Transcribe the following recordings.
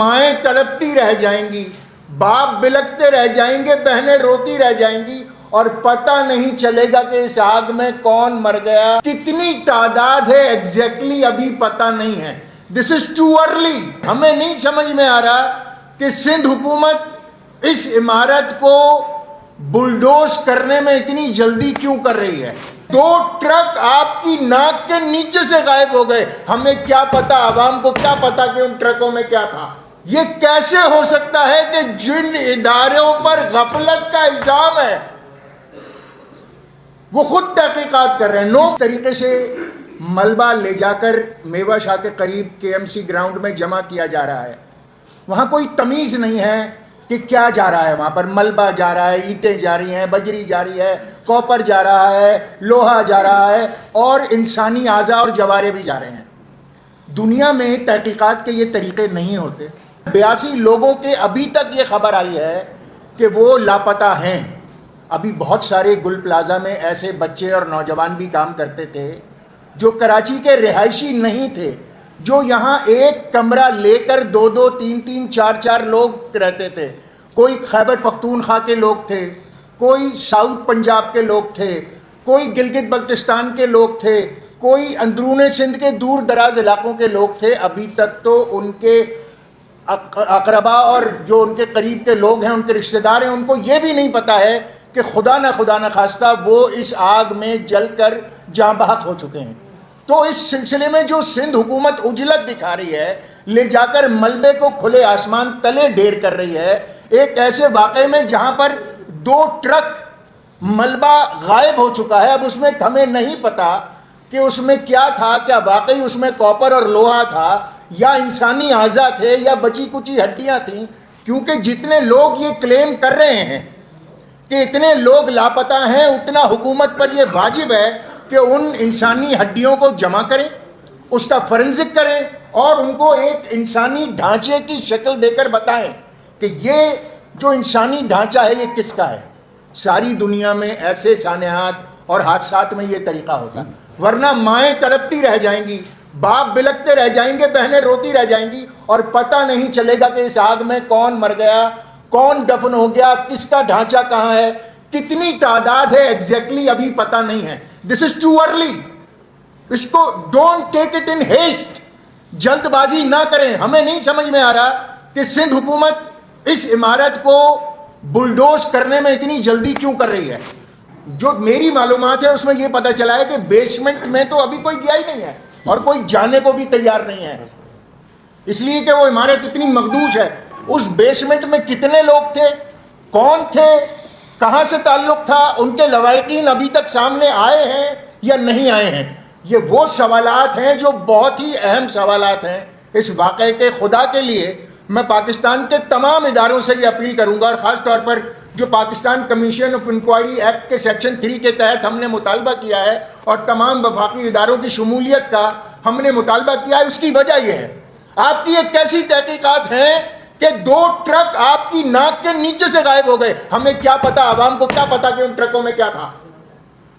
مائیں تڑپتی رہ جائیں گی, باپ بلکتے رہ جائیں گے, بہنیں روتی رہ جائیں گی, اور پتہ نہیں چلے گا کہ اس آگ میں کون مر گیا. کتنی تعداد ہے ایگزیکٹلی ابھی پتہ نہیں ہے. دس از ٹو ارلی. ہمیں نہیں سمجھ میں آ رہا کہ سندھ حکومت اس عمارت کو بلڈوز کرنے میں اتنی جلدی کیوں کر رہی ہے. 2 ٹرک آپ کی ناک کے نیچے سے غائب ہو گئے. ہمیں کیا پتا, عوام کو کیا پتا کہ ان ٹرکوں میں کیا تھا. یہ کیسے ہو سکتا ہے کہ جن اداروں پر غفلت کا الزام ہے وہ خود تحقیقات کر رہے ہیں. اس طریقے سے ملبہ لے جا کر میوہ شاہ کے قریب KMC گراؤنڈ میں جمع کیا جا رہا ہے. وہاں کوئی تمیز نہیں ہے کہ کیا جا رہا ہے. وہاں پر ملبہ جا رہا ہے, اینٹیں جا رہی ہیں, بجری جا رہی ہے, کوپر جا رہا ہے, لوہا جا رہا ہے, اور انسانی اعضاء اور جوارے بھی جا رہے ہیں. دنیا میں تحقیقات کے یہ طریقے نہیں ہوتے. 82 لوگوں کے ابھی تک یہ خبر آئی ہے کہ وہ لاپتہ ہیں. ابھی بہت سارے گل پلازا میں ایسے بچے اور نوجوان بھی کام کرتے تھے جو کراچی کے رہائشی نہیں تھے, جو یہاں ایک کمرہ لے کر 2-2, 3-3, 4-4 لوگ رہتے تھے. کوئی خیبر پختونخوا کے لوگ تھے, کوئی ساؤتھ پنجاب کے لوگ تھے, کوئی گلگت بلتستان کے لوگ تھے, کوئی اندرون سندھ کے دور دراز علاقوں کے لوگ تھے. ابھی تک تو ان کے اقربا اور جو ان کے قریب کے لوگ ہیں, ان کے رشتہ دار ہیں, ان کو یہ بھی نہیں پتا ہے کہ خدا نہ خواستہ وہ اس آگ میں جل کر جاں بحق ہو چکے ہیں. تو اس سلسلے میں جو سندھ حکومت عجلت دکھا رہی ہے, لے جا کر ملبے کو کھلے آسمان تلے ڈھیر کر رہی ہے, ایک ایسے واقعے میں جہاں پر 2 ٹرک ملبہ غائب ہو چکا ہے. اب اس میں ہمیں نہیں پتا کہ اس میں کیا تھا, کیا واقعی اس میں کوپر اور لوہا تھا, یا انسانی اعضاء تھے, یا بچی کچی ہڈیاں تھیں. کیونکہ جتنے لوگ یہ کلیم کر رہے ہیں کہ اتنے لوگ لاپتہ ہیں, اتنا حکومت پر یہ واجب ہے کہ ان انسانی ہڈیوں کو جمع کریں, اس کا فورنزک کریں, اور ان کو ایک انسانی ڈھانچے کی شکل دے کر بتائیں کہ یہ جو انسانی ڈھانچہ ہے یہ کس کا ہے. ساری دنیا میں ایسے سانحات اور حادثات میں یہ طریقہ ہوتا ہے. ورنہ مائیں تڑپتی رہ جائیں گی, باپ بلکتے رہ جائیں گے, بہنیں روتی رہ جائیں گی, اور پتہ نہیں چلے گا کہ اس آگ میں کون مر گیا, کون دفن ہو گیا, کس کا ڈھانچہ کہاں ہے. کتنی تعداد ہے ایگزیکٹلی ابھی پتہ نہیں ہے. دس از ٹو ارلی. اس کو don't take it in haste. جلد بازی نہ کریں. ہمیں نہیں سمجھ میں آ رہا کہ سندھ حکومت اس عمارت کو بلڈوز کرنے میں اتنی جلدی کیوں کر رہی ہے. جو میری معلومات ہے اس میں یہ پتہ چلا ہے کہ بیسمنٹ میں تو ابھی کوئی گیا ہی نہیں ہے, اور کوئی جانے کو بھی تیار نہیں ہے, اس لیے کہ وہ عمارت اتنی مخدوش ہے. اس بیسمنٹ میں کتنے لوگ تھے, کون تھے, کہاں سے تعلق تھا, ان کے لواحقین ابھی تک سامنے آئے ہیں یا نہیں آئے ہیں. یہ وہ سوالات ہیں جو بہت ہی اہم سوالات ہیں اس واقعے کے. خدا کے لیے میں پاکستان کے تمام اداروں سے یہ اپیل کروں گا, اور خاص طور پر جو Pakistan Commission of Inquiry Act کے سیکشن 3 کے تحت ہم نے مطالبہ کیا ہے, اور تمام وفاقی اداروں کی شمولیت کا ہم نے مطالبہ کیا ہے, اس کی وجہ یہ ہے آپ کی ایک کیسی تحقیقات ہیں کہ 2 ٹرک آپ کی ناک کے نیچے سے غائب ہو گئے. ہمیں کیا پتا, عوام کو کیا پتا کہ ان ٹرکوں میں کیا تھا.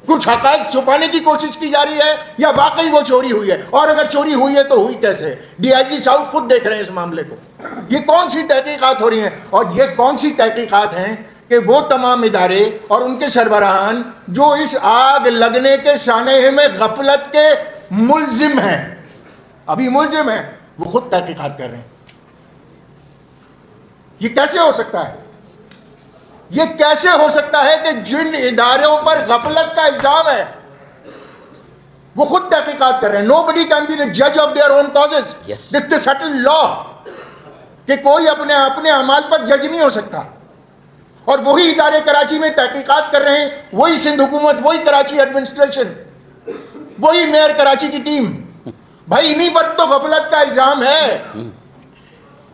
کچھ حقائق چھپانے کی کوشش کی جا رہی ہے, یا واقعی وہ چوری ہوئی ہے, اور اگر چوری ہوئی ہے تو ہوئی کیسے. DIG ساؤتھ خود دیکھ رہے ہیں اس معاملے کو. یہ کون سی تحقیقات ہو رہی ہیں, اور یہ کون سی تحقیقات ہیں کہ وہ تمام ادارے اور ان کے سربراہان جو اس آگ لگنے کے سانحے میں غفلت کے ملزم ہیں, ابھی ملزم ہیں, وہ خود تحقیقات کر رہے ہیں. یہ کیسے ہو سکتا ہے؟ یہ کیسے ہو سکتا ہے کہ جن اداروں پر غفلت کا الزام ہے وہ خود تحقیقات کر رہے ہیں. Nobody can be the judge of their own causes. Yes. This is the subtle law کہ کوئی اپنے اعمال پر جج نہیں ہو سکتا. اور وہی ادارے کراچی میں تحقیقات کر رہے ہیں, وہی سندھ حکومت, وہی کراچی ایڈمنسٹریشن, وہی میئر کراچی کی ٹیم. بھائی انہی پر تو غفلت کا الزام ہے,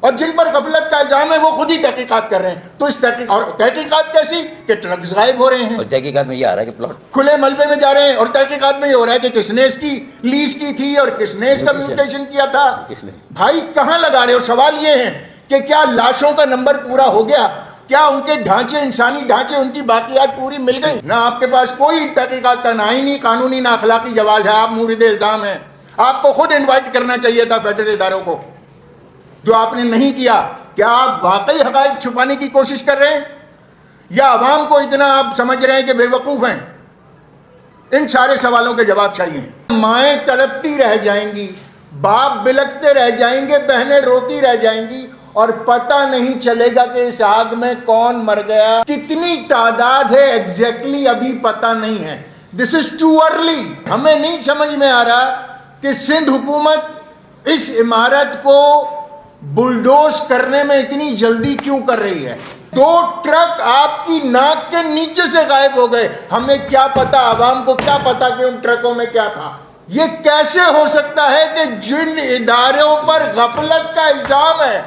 اور جن پر غفلت کا الزام ہے وہ خود ہی تحقیقات کر رہے ہیں. تو اس تحقیقات کیسی کہ ٹرکس غائب ہو رہے ہیں, اور تحقیقات میں یہ آ رہا ہے کہ پلاٹ کھلے ملبے میں جا رہے ہیں, اور تحقیقات میں یہ ہو رہا ہے کہ کس نے اس کی لیز کی تھی اور کس نے اس کا میوٹیشن کیا تھا. بھائی کہاں لگا رہے ہو؟ سوال یہ ہے کہ کیا لاشوں کا نمبر پورا ہو گیا, کیا ان کے ڈھانچے, انسانی ڈھانچے, ان کی باقیات پوری مل گئی؟ نہ آپ کے پاس کوئی تحقیقات کا نہ آئینی, قانونی, نہ اخلاقی جواز ہے. آپ مورد الزام ہیں. آپ کو خود انوائٹ کرنا چاہیے تھا فیڈرل اداروں کو. جو آپ نے نہیں کیا؟ کیا آپ واقعی حقائق چھپانے کی کوشش کر رہے ہیں یا عوام کو اتنا آپ سمجھ رہے ہیں کہ بے وقوف ہیں؟ ان سارے سوالوں کے جواب چاہیے. مائیں تڑپتی رہ جائیں گی، باپ بلکتے رہ جائیں گے، بہنیں روتی رہ جائیں گی، اور پتہ نہیں چلے گا کہ اس آگ میں کون مر گیا. کتنی تعداد ہے ایگزیکٹلی ابھی پتہ نہیں ہے. دس از ٹو ارلی. ہمیں نہیں سمجھ میں آ رہا کہ سندھ حکومت اس عمارت کو بلڈوز کرنے میں اتنی جلدی کیوں کر رہی ہے. 2 ٹرک آپ کی ناک کے نیچے سے غائب ہو گئے. ہمیں کیا پتا، عوام کو کیا پتا کہ ان ٹرکوں میں کیا تھا؟ یہ کیسے ہو سکتا ہے کہ جن اداروں پر غفلت کا الزام ہے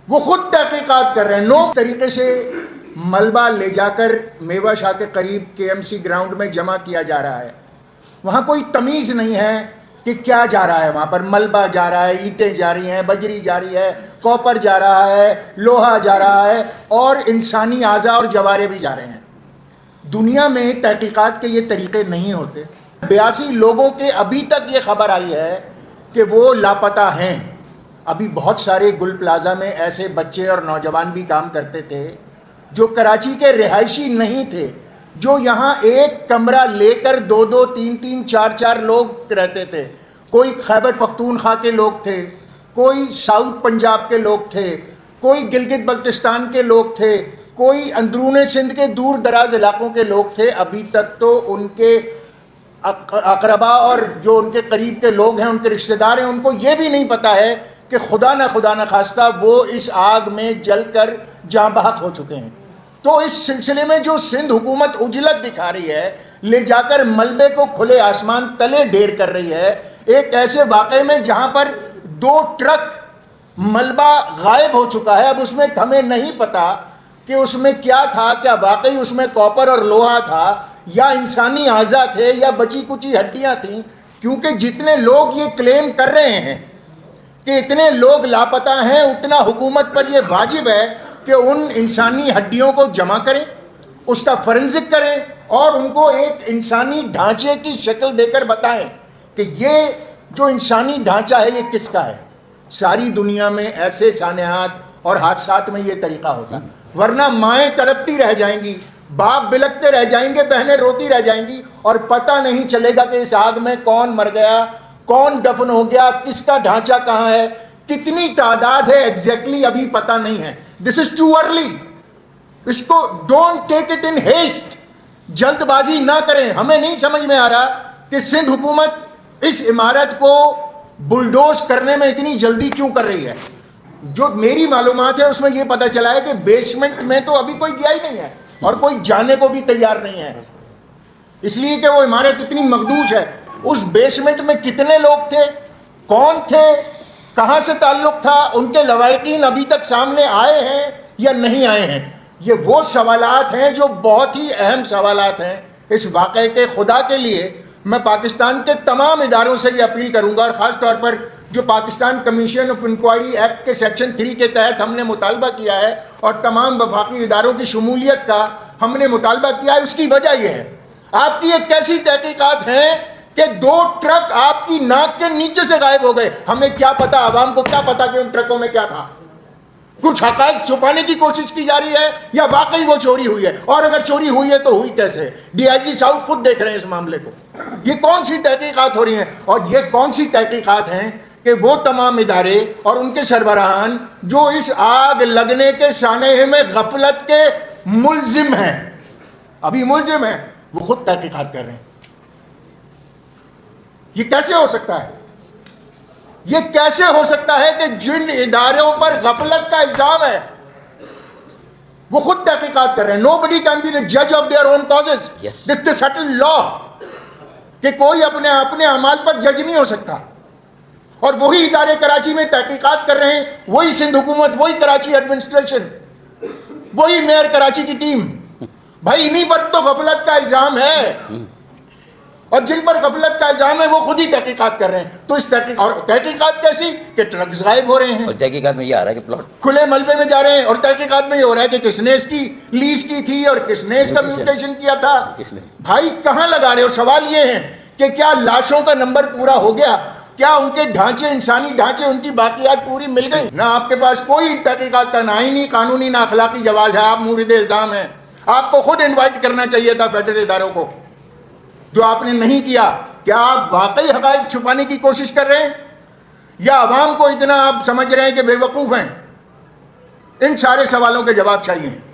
وہ خود تحقیقات کر رہے ہیں. اس طریقے سے ملبہ لے جا کر میوہ شاہ کے قریب KMC گراؤنڈ میں جمع کیا جا رہا ہے. وہاں کوئی تمیز نہیں ہے کہ کیا جا رہا ہے. وہاں پر ملبہ جا رہا ہے، اینٹیں جا رہی ہیں، بجری جا رہی ہے، کوپر جا رہا ہے، لوہا جا رہا ہے، اور انسانی اعضاء اور جوارے بھی جا رہے ہیں. دنیا میں تحقیقات کے یہ طریقے نہیں ہوتے. 82 لوگوں کے ابھی تک یہ خبر آئی ہے کہ وہ لاپتہ ہیں. ابھی بہت سارے گل پلازا میں ایسے بچے اور نوجوان بھی کام کرتے تھے جو کراچی کے رہائشی نہیں تھے، جو یہاں ایک کمرہ لے کر 2-2 3-3 4-4 لوگ رہتے تھے. کوئی خیبر پختونخوا کے لوگ تھے، کوئی ساؤتھ پنجاب کے لوگ تھے، کوئی گلگت بلتستان کے لوگ تھے، کوئی اندرون سندھ کے دور دراز علاقوں کے لوگ تھے. ابھی تک تو ان کے اقربا اور جو ان کے قریب کے لوگ ہیں، ان کے رشتہ دار ہیں، ان کو یہ بھی نہیں پتا ہے کہ خدا نہ خواستہ وہ اس آگ میں جل کر جاں بحق ہو چکے ہیں. تو اس سلسلے میں جو سندھ حکومت عجلت دکھا رہی ہے، لے جا کر ملبے کو کھلے آسمان تلے ڈھیر کر رہی ہے، ایک ایسے واقعے میں جہاں پر 2 ٹرک ملبہ غائب ہو چکا ہے. اب اس میں ہمیں نہیں پتا کہ اس میں کیا تھا، کیا واقعی اس میں کوپر اور لوہا تھا یا انسانی اعضاء تھے یا بچی کچی ہڈیاں تھیں. کیونکہ جتنے لوگ یہ کلیم کر رہے ہیں کہ اتنے لوگ لاپتہ ہیں، اتنا حکومت پر یہ واجب ہے کہ ان انسانی ہڈیوں کو جمع کریں، اس کا فورنزک کریں، اور ان کو ایک انسانی ڈھانچے کی شکل دے کر بتائیں کہ یہ جو انسانی ڈھانچہ ہے یہ کس کا ہے. ساری دنیا میں ایسے سانحات اور حادثات میں یہ طریقہ ہوتا ہے. ورنہ مائیں تڑپتی رہ جائیں گی، باپ بلکتے رہ جائیں گے، بہنیں روتی رہ جائیں گی، اور پتہ نہیں چلے گا کہ اس آگ میں کون مر گیا، کون دفن ہو گیا، کس کا ڈھانچہ کہاں ہے. کتنی تعداد ہے ایگزیکٹلی ابھی پتہ نہیں ہے. دس از ٹو ارلی. اس کو don't take it in haste. جلد بازی نہ کریں. ہمیں نہیں سمجھ میں آ رہا کہ سندھ حکومت اس عمارت کو بلڈوز کرنے میں اتنی جلدی کیوں کر رہی ہے. جو میری معلومات ہے اس میں یہ پتہ چلا ہے کہ بیسمنٹ میں تو ابھی کوئی گیا ہی نہیں ہے اور کوئی جانے کو بھی تیار نہیں ہے، اس لیے کہ وہ عمارت اتنی مقدوس ہے. اس بیسمنٹ میں کتنے لوگ تھے، کون تھے، کہاں سے تعلق تھا، ان کے لواحقین ابھی تک سامنے آئے ہیں یا نہیں آئے ہیں. یہ وہ سوالات ہیں جو بہت ہی اہم سوالات ہیں اس واقعے کے. خدا کے لیے میں پاکستان کے تمام اداروں سے یہ اپیل کروں گا، اور خاص طور پر جو Pakistan Commission of Inquiry Act کے سیکشن 3 کے تحت ہم نے مطالبہ کیا ہے اور تمام وفاقی اداروں کی شمولیت کا ہم نے مطالبہ کیا ہے، اس کی وجہ یہ ہے آپ کی یہ کیسی تحقیقات ہیں کہ 2 ٹرک آپ کی ناک کے نیچے سے غائب ہو گئے. ہمیں کیا پتا، عوام کو کیا پتا کہ ان ٹرکوں میں کیا تھا. کچھ حقائق چھپانے کی کوشش کی جا رہی ہے یا واقعی وہ چوری ہوئی ہے، اور اگر چوری ہوئی ہے تو ہوئی کیسے. DIG ساؤتھ خود دیکھ رہے ہیں اس معاملے کو. یہ کون سی تحقیقات ہو رہی ہیں، اور یہ کون سی تحقیقات ہیں کہ وہ تمام ادارے اور ان کے سربراہان جو اس آگ لگنے کے سانحے میں غفلت کے ملزم ہیں، ابھی ملزم ہیں، وہ خود تحقیقات کر رہے ہیں. یہ کیسے ہو سکتا ہے؟ یہ کیسے ہو سکتا ہے کہ جن اداروں پر غفلت کا الزام ہے وہ خود تحقیقات کر رہے ہیں. Nobody can be the judge of their own causes. Yes. This is the settled law کہ کوئی اپنے اعمال پر جج نہیں ہو سکتا. اور وہی ادارے کراچی میں تحقیقات کر رہے ہیں، وہی سندھ حکومت، وہی کراچی ایڈمنسٹریشن، وہی میئر کراچی کی ٹیم. بھائی انہی پر تو غفلت کا الزام ہے، اور جن پر غفلت کا الزام ہے وہ خود ہی تحقیقات کر رہے ہیں. تو اس تحقیقات کیسی کہ ٹرکس غائب ہو رہے ہیں، اور تحقیقات میں یہ آ رہا ہے کہ پلاٹ کھلے ملبے میں جا رہے ہیں، اور تحقیقات میں یہ ہو رہا ہے کہ کس نے اس کی لیز کی تھی اور کس نے اس کا میوٹیشن کیا تھا. بھائی کہاں لگا رہے ہو؟ سوال یہ ہے کہ کیا لاشوں کا نمبر پورا ہو گیا؟ کیا ان کے ڈھانچے، انسانی ڈھانچے، ان کی باقیات پوری مل گئی؟ نہ آپ کے پاس کوئی تحقیقات کا نہ آئینی، قانونی، نہ اخلاقی جواز ہے. آپ مورد الزام ہیں. آپ کو خود انوائٹ کرنا چاہیے تھا فیڈرل اداروں کو، جو آپ نے نہیں کیا. کیا آپ واقعی حقائق چھپانے کی کوشش کر رہے ہیں یا عوام کو اتنا آپ سمجھ رہے ہیں کہ بے وقوف ہیں؟ ان سارے سوالوں کے جواب چاہیے.